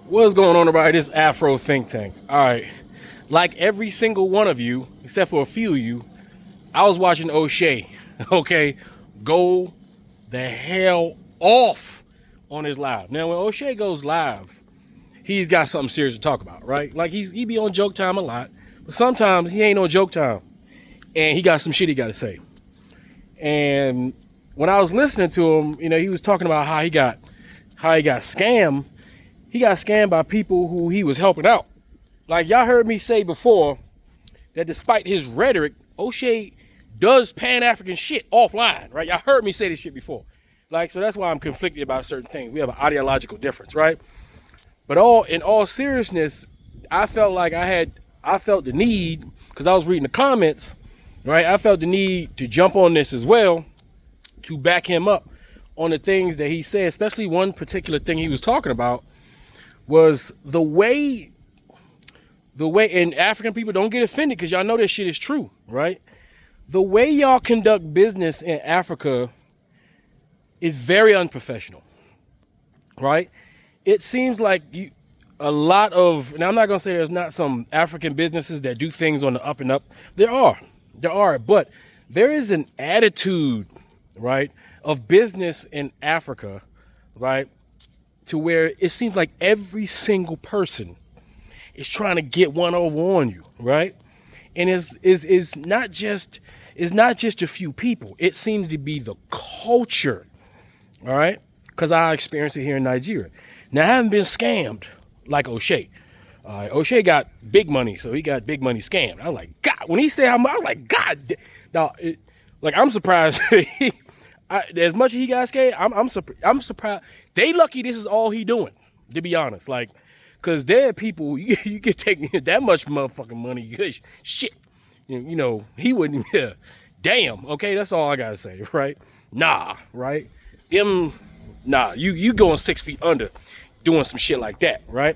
What's going on, everybody? This Afro Think Tank. All right, like every single one of you, except for a few of you, I was watching Oshay. Okay, go the hell off on his live. Now, when Oshay goes live, he's got something serious to talk about, right? Like he be on joke time a lot, but sometimes he ain't on joke time, and he got some shit he got to say. And when I was listening to him, you know, he was talking about how he got scammed. He got scammed by people who he was helping out. Like y'all heard me say before that despite his rhetoric, Oshay does Pan-African shit offline, right? Y'all heard me say this shit before. Like, so that's why I'm conflicted about certain things. We have an ideological difference, right? But in all seriousness, I felt the need, because I was reading the comments, right? I felt the need to jump on this as well to back him up on the things that he said, especially one particular thing he was talking about was the way, and African people don't get offended because y'all know this shit is true, right? The way y'all conduct business in Africa is very unprofessional, right? It seems like a lot of, now I'm not gonna say there's not some African businesses that do things on the up and up. There are, but there is an attitude, right, of business in Africa, right, to where it seems like every single person is trying to get one over on you, right? And is not just a few people. It seems to be the culture, all right? Because I experienced it here in Nigeria. Now, I haven't been scammed like Oshay. Oshay got big money, so he got big money scammed. I was like, God, when he said how much, I was like, God. Now, I'm surprised. As much as he got scammed, I'm surprised. They lucky this is all he doing, to be honest. Like, because there are people, you get taking that much motherfucking money, shit. You know, he wouldn't, yeah. Damn, okay, that's all I gotta say, right? Nah, right? You going 6 feet under doing some shit like that, right?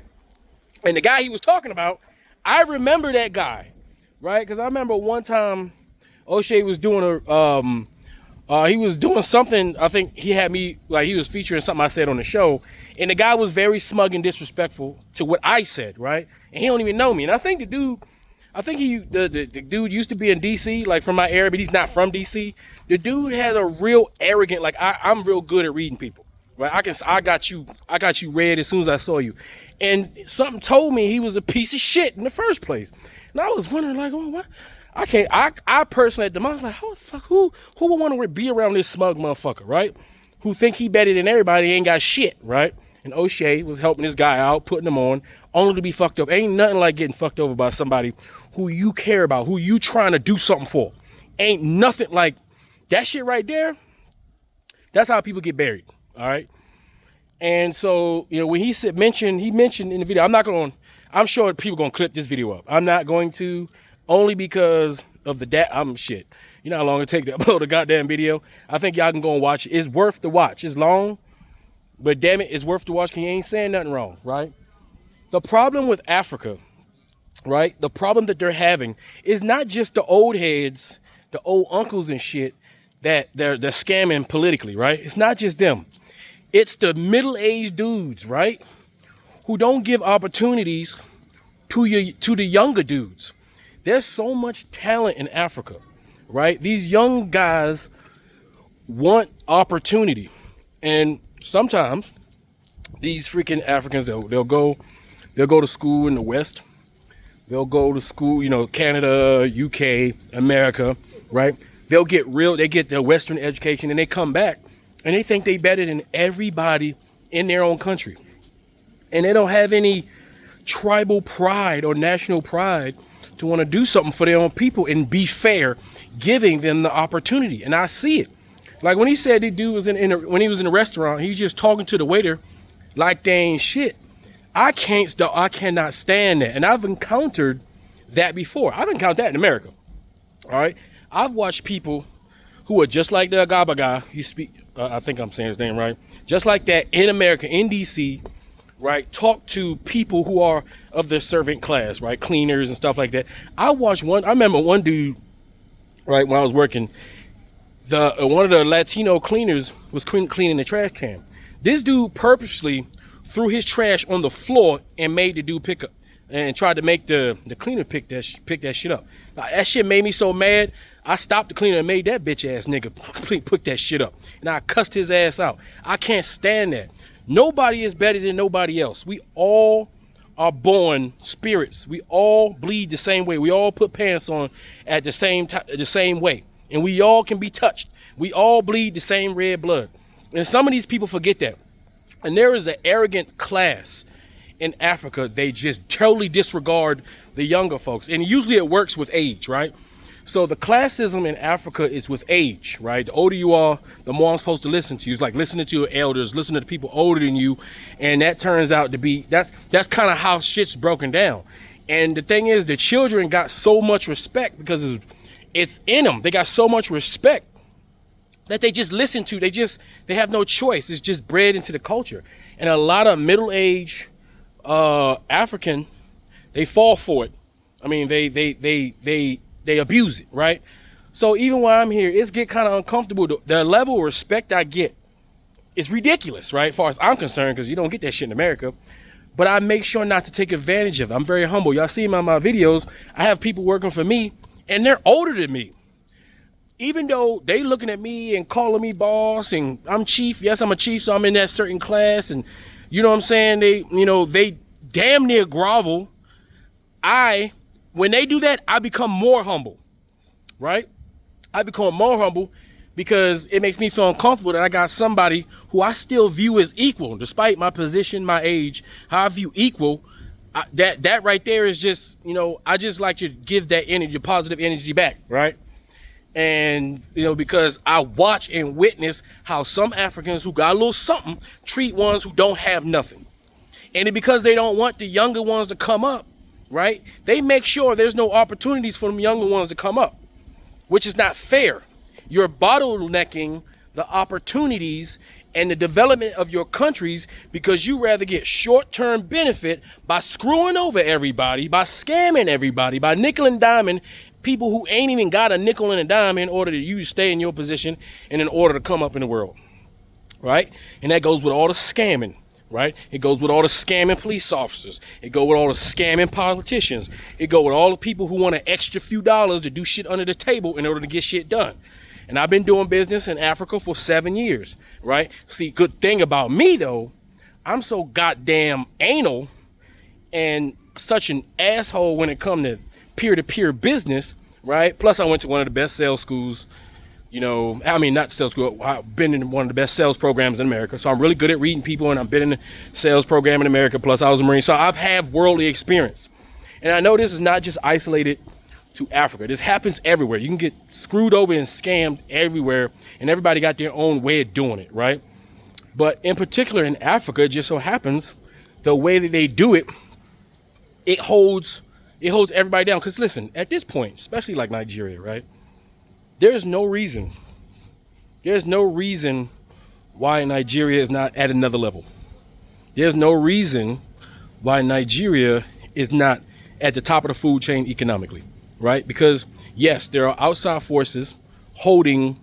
And the guy he was talking about, I remember that guy, right? Because I remember one time Oshay was doing he was doing something. I think he had me, like, he was featuring something I said on the show, and the guy was very smug and disrespectful to what I said, right? And he don't even know me. And I think the dude used to be in DC, like from my area, but he's not from DC. The dude had a real arrogant, like I'm real good at reading people, right? I got you read as soon as I saw you, and something told me he was a piece of shit in the first place. And I was wondering, like, oh, what? I personally at the moment, like, oh, fuck, who would want to be around this smug motherfucker, right? Who think he better than everybody, ain't got shit, right? And Oshay was helping this guy out, putting him on, only to be fucked up. Ain't nothing like getting fucked over by somebody who you care about, who you trying to do something for. Ain't nothing like that shit right there. That's how people get buried, all right? And so, you know, when he mentioned in the video, I'm sure people gonna clip this video up. I'm not going to, only because of the shit. You know how long it take to upload a goddamn video? I think y'all can go and watch it. It's worth the watch. It's long, but damn it, it's worth the watch because he ain't saying nothing wrong, right? The problem with Africa, right? The problem that they're having is not just the old heads, the old uncles and shit that they're scamming politically, right? It's not just them. It's the middle-aged dudes, right? Who don't give opportunities to the younger dudes. There's so much talent in Africa, right? These young guys want opportunity. And sometimes these freaking Africans, they'll go to school in the West. They'll go to school, you know, Canada, UK, America, right? They get their Western education, and they come back and they think they better than everybody in their own country. And they don't have any tribal pride or national pride to want to do something for their own people and be fair, giving them the opportunity. And I see it. Like when he said the dude was when he was in the restaurant, he's just talking to the waiter like they ain't shit. I cannot stand that. And I've encountered that before. I've encountered that in America. All right. I've watched people who are just like the Agaba guy. I think I'm saying his name right. Just like that in America, in DC, right? Talk to people who are of the servant class, right? Cleaners and stuff like that. I remember one dude, right, when I was working, one of the Latino cleaners was cleaning the trash can. This dude purposely threw his trash on the floor and made the dude pick up and tried to make the cleaner pick that shit up. That shit made me so mad. I stopped the cleaner and made that bitch ass nigga put that shit up. And I cussed his ass out. I can't stand that. Nobody is better than nobody else. We all are born spirits. We all bleed the same way. We all put pants on at the same way. And we all can be touched. We all bleed the same red blood. And some of these people forget that. And there is an arrogant class in Africa. They just totally disregard the younger folks. And usually it works with age, right? So the classism in Africa is with age, right? The older you are, the more I'm supposed to listen to you. It's like listening to your elders, listening to people older than you. And that turns out to be, that's kind of how shit's broken down. And the thing is, the children got so much respect because it's in them. They got so much respect that they just listen to. They have no choice. It's just bred into the culture. And a lot of middle-aged African, they fall for it. I mean, they abuse it, right? So even while I'm here, it's get kind of uncomfortable. The level of respect I get is ridiculous, right? As far as I'm concerned, because you don't get that shit in America. But I make sure not to take advantage of it. I'm very humble. Y'all see my videos, I have people working for me, and they're older than me. Even though they looking at me and calling me boss, and I'm chief. Yes, I'm a chief, so I'm in that certain class. And you know what I'm saying? They damn near grovel. When they do that, I become more humble, right? I become more humble because it makes me feel uncomfortable that I got somebody who I still view as equal, despite my position, my age, how I view equal. That right there is just, I just like to give that energy, positive energy back, right? And, because I watch and witness how some Africans who got a little something treat ones who don't have nothing. And because they don't want the younger ones to come up, right? They make sure there's no opportunities for them younger ones to come up, which is not fair. You're bottlenecking the opportunities and the development of your countries because you rather get short-term benefit by screwing over everybody, by scamming everybody, by nickel and diming people who ain't even got a nickel and a dime in order to you stay in your position and in order to come up in the world, right? And that goes with all the scamming, right? It goes with all the scamming police officers. It goes with all the scamming politicians. It goes with all the people who want an extra few dollars to do shit under the table in order to get shit done. And I've been doing business in Africa for 7 years, right? See, good thing about me, though, I'm so goddamn anal and such an asshole when it comes to peer-to-peer business, right? Plus, I went to one of the best sales schools, not sales school. I've been in one of the best sales programs in America. So I'm really good at reading people, and I've been in the sales program in America. Plus, I was a Marine. So I've had worldly experience. And I know this is not just isolated to Africa. This happens everywhere. You can get screwed over and scammed everywhere, and everybody got their own way of doing it, right? But in particular in Africa, it just so happens the way that they do it, it holds everybody down. Because listen, at this point, especially like Nigeria, right? There's no reason why Nigeria is not at another level. There's no reason why Nigeria is not at the top of the food chain economically, right? Because yes, there are outside forces holding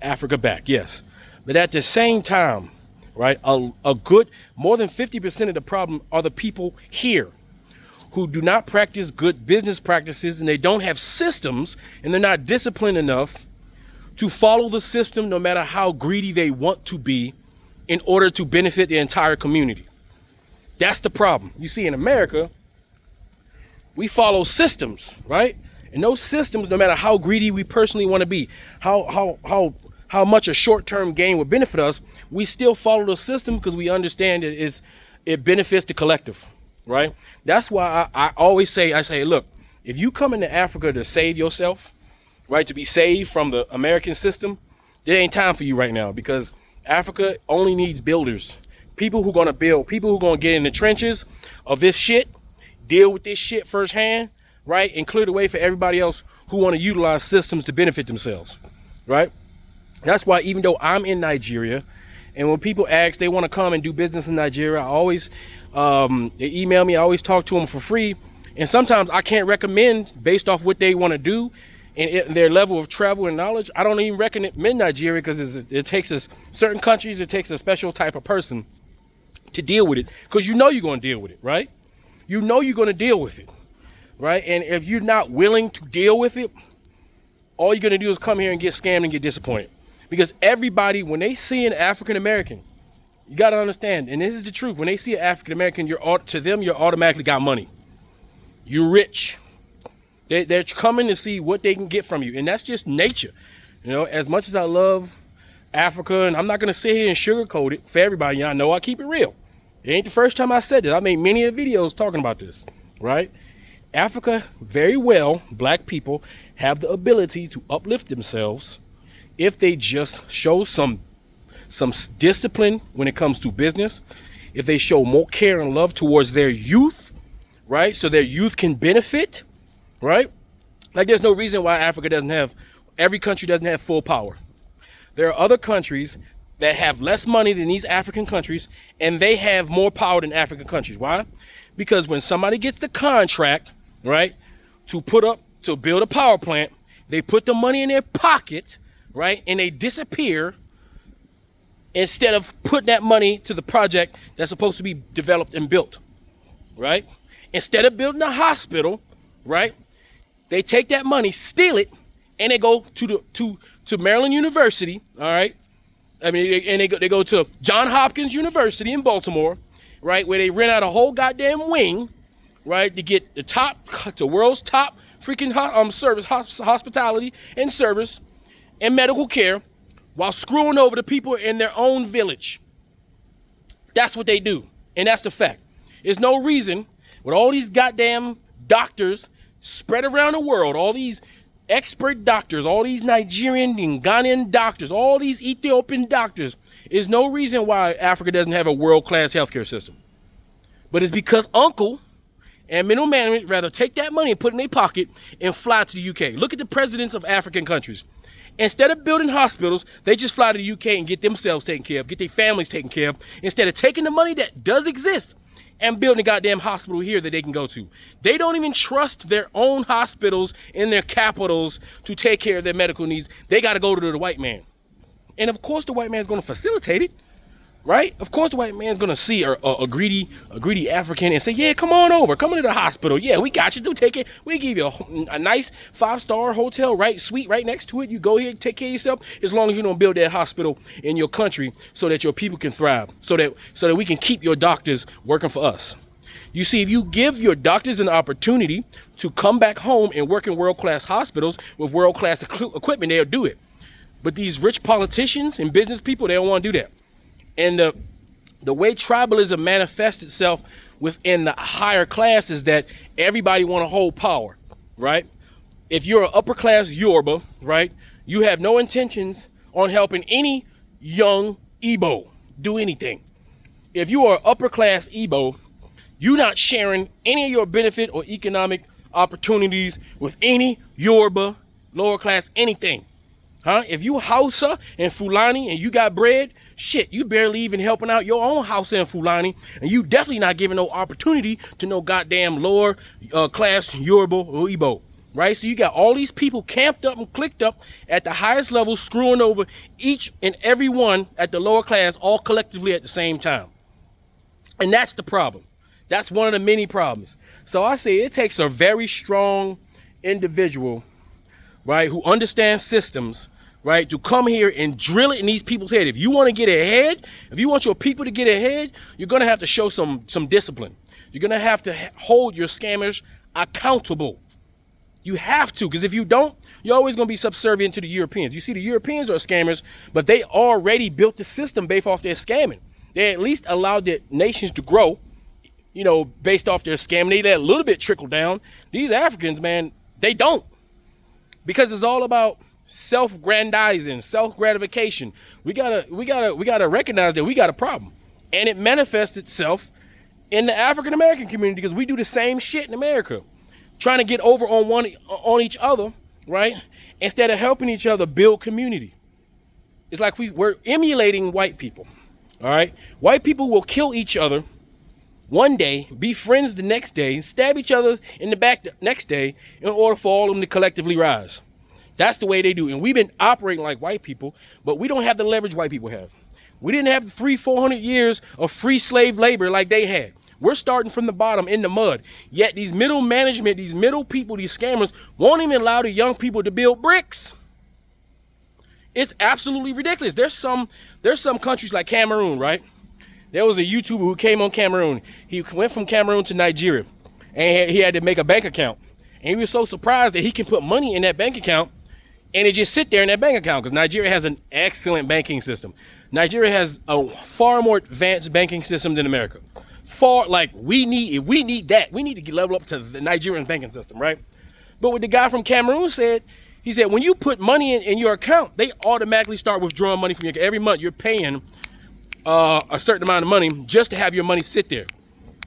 Africa back, yes. But at the same time, right, a good, more than 50% of the problem are the people here who do not practice good business practices, and they don't have systems, and they're not disciplined enough to follow the system no matter how greedy they want to be in order to benefit the entire community. That's the problem. You see, in America, we follow systems, right? And those systems, no matter how greedy we personally want to be, how much a short-term gain would benefit us, we still follow the system because we understand that it benefits the collective, right? That's why I always say, look, if you come into Africa to save yourself, right, to be saved from the American system, there ain't time for you right now, because Africa only needs builders. People who are going to build, people who are going to get in the trenches of this shit, deal with this shit firsthand, right, and clear the way for everybody else who want to utilize systems to benefit themselves, right? That's why even though I'm in Nigeria, and when people ask they want to come and do business in Nigeria, I always, they email me, I always talk to them for free. And sometimes I can't recommend based off what they want to do and their level of travel and knowledge. I don't even recommend Nigeria because it takes us, certain countries, it takes a special type of person to deal with it, because you know you're going to deal with it, right? You know you're going to deal with it, right? And if you're not willing to deal with it, all you're going to do is come here and get scammed and get disappointed. Because everybody, when they see an African American, you got to understand, and this is the truth, when they see an African American, to them, you're automatically got money. You're rich. They're coming to see what they can get from you, and that's just nature. You know, as much as I love Africa, and I'm not going to sit here and sugarcoat it for everybody, I know I keep it real. It ain't the first time I said this. I made many videos talking about this, right? Africa, very well, black people have the ability to uplift themselves if they just show some discipline when it comes to business, if they show more care and love towards their youth, right? So their youth can benefit, right? Like, there's no reason why every country doesn't have full power. There are other countries that have less money than these African countries, and they have more power than African countries. Why? Because when somebody gets the contract, right, to build a power plant, they put the money in their pocket, right, and they disappear instead of putting that money to the project that's supposed to be developed and built, right? Instead of building a hospital, right, they take that money, steal it, and they go to Maryland University, all right? I mean, and they go to Johns Hopkins University in Baltimore, right, where they rent out a whole goddamn wing, right, to get the world's top freaking hospitality and service and medical care, while screwing over the people in their own village. That's what they do, and that's the fact. There's no reason, with all these goddamn doctors spread around the world, all these expert doctors, all these Nigerian and Ghanaian doctors, all these Ethiopian doctors, there's no reason why Africa doesn't have a world-class healthcare system. But it's because Uncle and middle management rather take that money and put it in their pocket and fly to the UK. Look at the presidents of African countries. Instead of building hospitals, they just fly to the UK and get themselves taken care of, get their families taken care of, instead of taking the money that does exist and building a goddamn hospital here that they can go to. They don't even trust their own hospitals in their capitals to take care of their medical needs. They got to go to the white man. And of course the white man's going to facilitate it, right? Of course the white man's going to see a greedy African and say, yeah, come on over, come into the hospital. Yeah, we got you, do take it. We give you a nice 5-star hotel, right, suite right next to it. You go here, take care of yourself, as long as you don't build that hospital in your country so that your people can thrive, so that we can keep your doctors working for us. You see, if you give your doctors an opportunity to come back home and work in world-class hospitals with world-class equipment, they'll do it. But these rich politicians and business people, they don't want to do that. And the way tribalism manifests itself within the higher class is that everybody want to hold power, right? If you're an upper class Yoruba, right, you have no intentions on helping any young Igbo do anything. If you are upper class Igbo, you're not sharing any of your benefit or economic opportunities with any Yoruba, lower class, anything. Huh? If you Hausa and Fulani and you got bread, shit, you barely even helping out your own Hausa and Fulani, and you definitely not giving no opportunity to no goddamn lower class Yoruba or Igbo, right? So you got all these people camped up and clicked up at the highest level, screwing over each and every one at the lower class, all collectively at the same time. And that's the problem. That's one of the many problems. So I say it takes a very strong individual, right, who understands systems, right, to come here and drill it in these people's head. If you want to get ahead, if you want your people to get ahead, you're going to have to show some discipline. You're going to have to hold your scammers accountable. You have to, because if you don't, you're always going to be subservient to the Europeans. You see, the Europeans are scammers, but they already built the system based off their scamming. They at least allowed their nations to grow, you know, based off their scamming. They let a little bit trickle down. These Africans, man, they don't. Because it's all about self-grandizing, self-gratification. We gotta recognize that we got a problem, and it manifests itself in the African American community because we do the same shit in America, trying to get over on each other, right? Instead of helping each other build community. It's like we're emulating white people. All right, white people will kill each other one day, be friends the next day, stab each other in the back the next day in order for all of them to collectively rise. That's the way they do. And we've been operating like white people, but we don't have the leverage white people have. We didn't have 300-400 years of free slave labor like they had. We're starting from the bottom in the mud. Yet these middle management, these middle people, these scammers won't even allow the young people to build bricks. It's absolutely ridiculous. There's some countries like Cameroon, right? There was a YouTuber who came on Cameroon. He went from Cameroon to Nigeria, and he had to make a bank account. And he was so surprised that he can put money in that bank account and it just sit there in that bank account, because Nigeria has an excellent banking system. Nigeria has a far more advanced banking system than America. If we need that. We need to level up to the Nigerian banking system, right? But what the guy from Cameroon said, he said, when you put money in your account, they automatically start withdrawing money from your account. Every month you're paying a certain amount of money just to have your money sit there.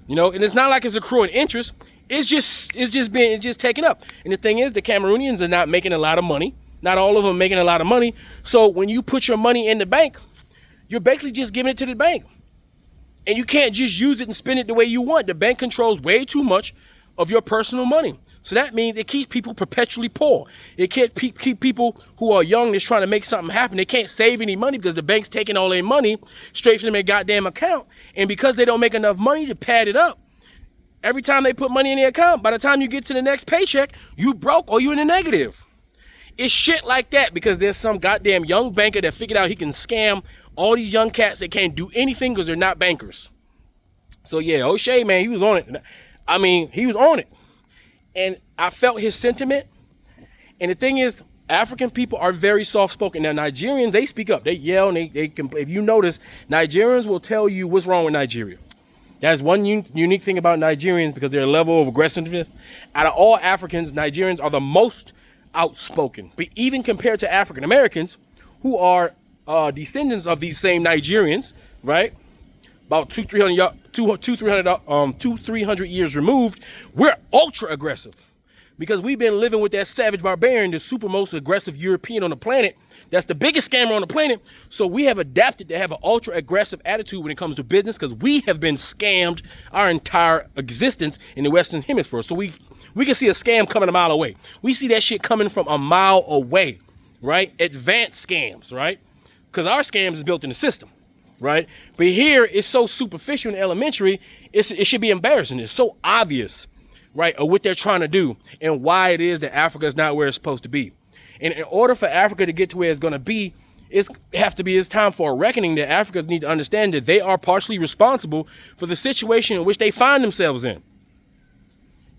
You know, and it's not like it's accruing interest. It's just taken up. And the thing is, the Cameroonians are not making a lot of money. Not all of them making a lot of money. So when you put your money in the bank, you're basically just giving it to the bank. And you can't just use it and spend it the way you want. The bank controls way too much of your personal money. So that means it keeps people perpetually poor. It can't keep people who are young that's trying to make something happen. They can't save any money because the bank's taking all their money straight from their goddamn account. And because they don't make enough money to pad it up, every time they put money in their account, by the time you get to the next paycheck, you broke or you in the negative. It's shit like that because there's some goddamn young banker that figured out he can scam all these young cats that can't do anything because they're not bankers. So yeah, Oshay, man, he was on it. I mean, he was on it. And I felt his sentiment. And the thing is, African people are very soft-spoken. Now, Nigerians, they speak up. They yell, and they can, if you notice, Nigerians will tell you what's wrong with Nigeria. That's one unique thing about Nigerians, because their level of aggressiveness. Out of all Africans, Nigerians are the most outspoken. But even compared to African Americans, who are descendants of these same Nigerians, right? About 300 years removed, we're ultra aggressive because we've been living with that savage barbarian, the super most aggressive European on the planet. That's the biggest scammer on the planet. So we have adapted to have an ultra aggressive attitude when it comes to business, because we have been scammed our entire existence in the Western Hemisphere. So we can see a scam coming a mile away. We see that shit coming from a mile away, right? Advanced scams, right? Because our scams is built in the system, right? But here it's so superficial and elementary, it should be embarrassing. It's so obvious, right, of what they're trying to do and why it is that Africa is not where it's supposed to be. And in order for Africa to get to where it's going to be, it's time for a reckoning that Africans need to understand that they are partially responsible for the situation in which they find themselves in.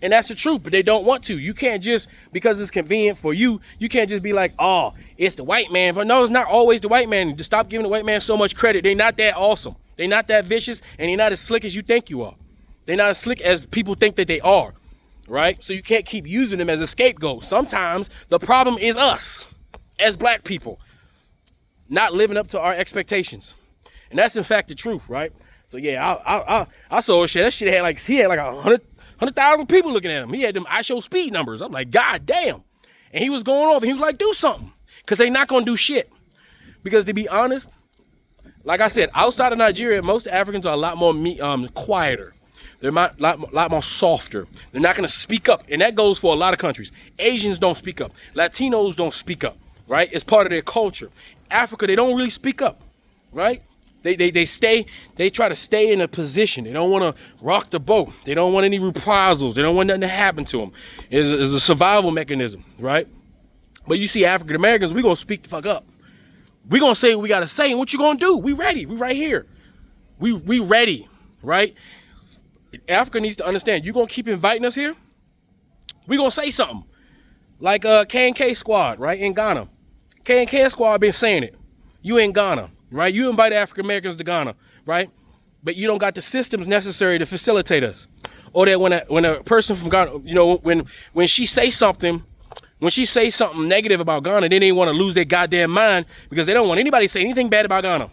And that's the truth, but they don't want to. You can't just, because it's convenient for you, you can't just be like, oh, it's the white man. But no, it's not always the white man. Just stop giving the white man so much credit. They're not that awesome. They're not that vicious, and they're not as slick as you think you are. They're not as slick as people think that they are, right? So you can't keep using them as a scapegoat. Sometimes the problem is us, as black people, not living up to our expectations. And that's in fact the truth, right? So yeah, I saw shit. That shit had like, he had like 100,000 people looking at him. He had them I show speed numbers. I'm like, God damn. And he was going off, and he was like, do something. Because they're not going to do shit. Because to be honest, like I said, outside of Nigeria, most Africans are a lot more quieter. They're a lot more softer. They're not going to speak up. And that goes for a lot of countries. Asians don't speak up. Latinos don't speak up, right? It's part of their culture. Africa, they don't really speak up, right? They try to stay in a position. They don't want to rock the boat. They don't want any reprisals. They don't want nothing to happen to them. It's a survival mechanism, right? But you see African Americans, we going to speak the fuck up. We going to say what we got to say. And what you going to do? We ready. We right here. We ready, right? Africa needs to understand, you going to keep inviting us here? We going to say something. Like K&K Squad, right, in Ghana. K&K Squad been saying it. You in Ghana, right? You invite African Americans to Ghana, right? But you don't got the systems necessary to facilitate us. Or that when a person from Ghana, you know, when she say something negative about Ghana, then they want to lose their goddamn mind because they don't want anybody to say anything bad about Ghana.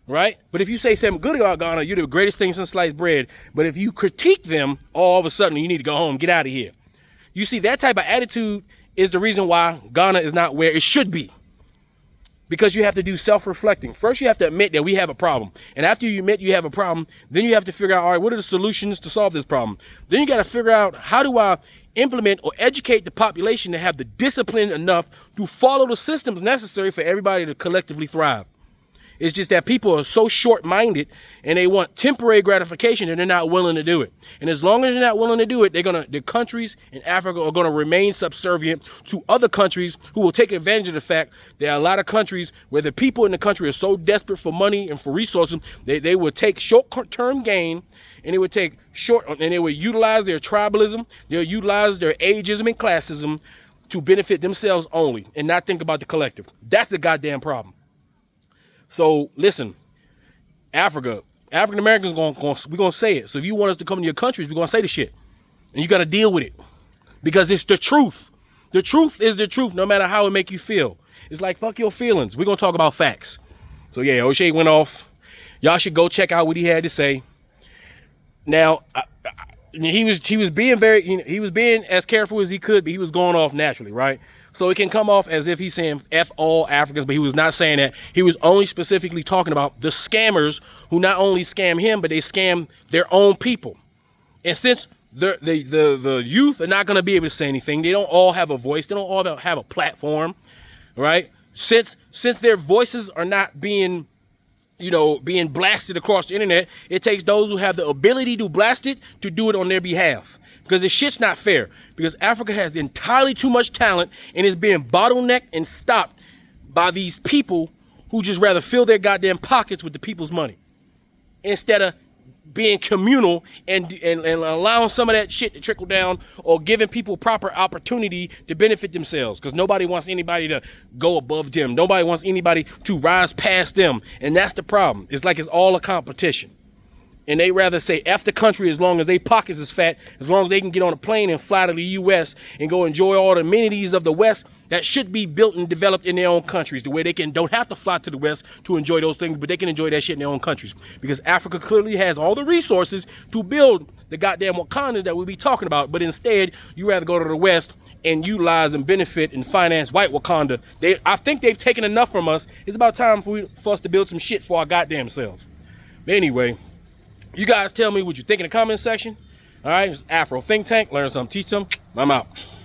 Right? But if you say something good about Ghana, you're the greatest thing since sliced bread. But if you critique them, all of a sudden you need to go home, get out of here. You see, that type of attitude is the reason why Ghana is not where it should be. Because you have to do self-reflecting. First, you have to admit that we have a problem. And after you admit you have a problem, then you have to figure out, all right, what are the solutions to solve this problem? Then you got to figure out, how do I implement or educate the population to have the discipline enough to follow the systems necessary for everybody to collectively thrive? It's just that people are so short-minded and they want temporary gratification and they're not willing to do it. And as long as they're not willing to do it, the countries in Africa are gonna remain subservient to other countries who will take advantage of the fact there are a lot of countries where the people in the country are so desperate for money and for resources, they will take short-term gain, and they would utilize their tribalism, they'll utilize their ageism and classism to benefit themselves only and not think about the collective. That's the goddamn problem. So listen, African Americans we're gonna say it. So if you want us to come to your countries, we're gonna say the shit, and you got to deal with it because it's the truth. The truth is the truth, no matter how it make you feel. It's like fuck your feelings. We're gonna talk about facts. So yeah, Oshay went off. Y'all should go check out what he had to say. Now, he was being as careful as he could, but he was going off naturally, right? So it can come off as if he's saying F all Africans, but he was not saying that. He was only specifically talking about the scammers who not only scam him, but they scam their own people. And since the youth are not going to be able to say anything, they don't all have a voice, they don't all have a platform, right? Since their voices are not being blasted across the internet, it takes those who have the ability to blast it to do it on their behalf. Because this shit's not fair. Because Africa has entirely too much talent and is being bottlenecked and stopped by these people who just rather fill their goddamn pockets with the people's money instead of being communal and allowing some of that shit to trickle down or giving people proper opportunity to benefit themselves. Because nobody wants anybody to go above them. Nobody wants anybody to rise past them. And that's the problem. It's like it's all a competition. And they rather say F the country as long as they pockets is fat, as long as they can get on a plane and fly to the U.S. and go enjoy all the amenities of the West that should be built and developed in their own countries, the way they don't have to fly to the West to enjoy those things, but they can enjoy that shit in their own countries. Because Africa clearly has all the resources to build the goddamn Wakanda that we be talking about, but instead, you rather go to the West and utilize and benefit and finance white Wakanda. I think they've taken enough from us. It's about time for us to build some shit for our goddamn selves. But anyway, you guys tell me what you think in the comment section. All right, it's Afro Think Tank. Learn something, teach something. I'm out.